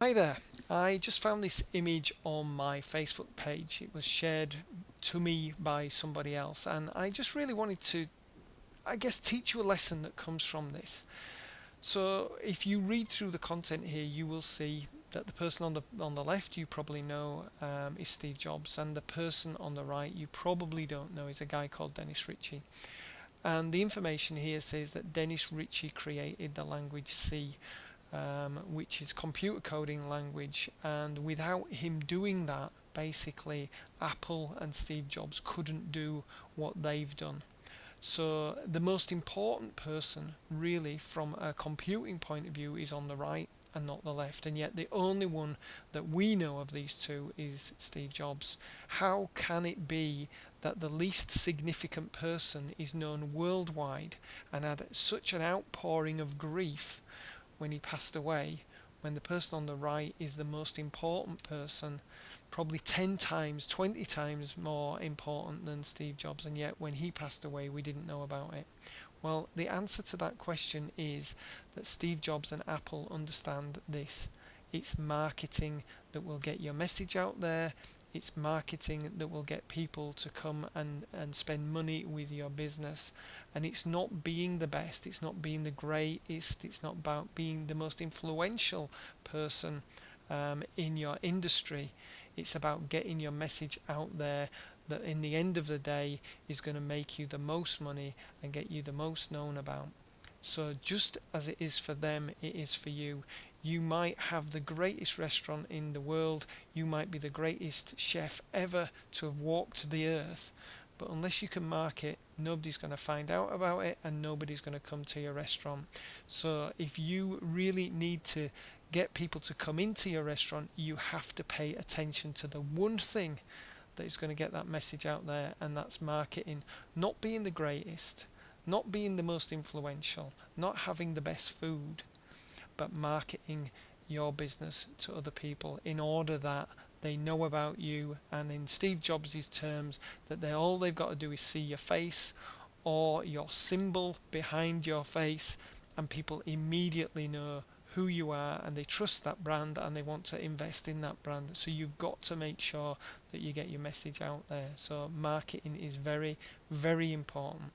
Hi there. I just found this image on my Facebook page. It was shared to me by somebody else, and I just really wanted to, I guess, teach you a lesson that comes from this. So, if you read through the content here, you will see that the person on the left you probably know is Steve Jobs, and the person on the right you probably don't know is a guy called Dennis Ritchie. And the information here says that Dennis Ritchie created the language C, which is computer coding language. And without him doing that, basically, Apple and Steve Jobs couldn't do what they've done. So the most important person, really, from a computing point of view, is on the right and not the left. And yet the only one that we know of these two is Steve Jobs. How can it be that the least significant person is known worldwide and had such an outpouring of grief when he passed away, when the person on the right is the most important person, probably 10 times, 20 times more important than Steve Jobs, and yet when he passed away, we didn't know about it? Well, the answer to that question is that Steve Jobs and Apple understand this. It's marketing that will get your message out there. It's marketing that will get people to come and spend money with your business. And it's not being the best, it's not being the greatest, it's not about being the most influential person in your industry. It's about getting your message out there that in the end of the day is going to make you the most money and get you the most known about. So just as it is for them, it is for you. You might have the greatest restaurant in the world, you might be the greatest chef ever to have walked the earth, but unless you can market, nobody's going to find out about it and nobody's going to come to your restaurant. So if you really need to get people to come into your restaurant, you have to pay attention to the one thing that is going to get that message out there, and that's marketing. Not being the greatest, not being the most influential, not having the best food, but marketing your business to other people in order that they know about you, and in Steve Jobs' terms, that all they've got to do is see your face or your symbol behind your face, and people immediately know who you are and they trust that brand and they want to invest in that brand. So you've got to make sure that you get your message out there. So marketing is very, very important.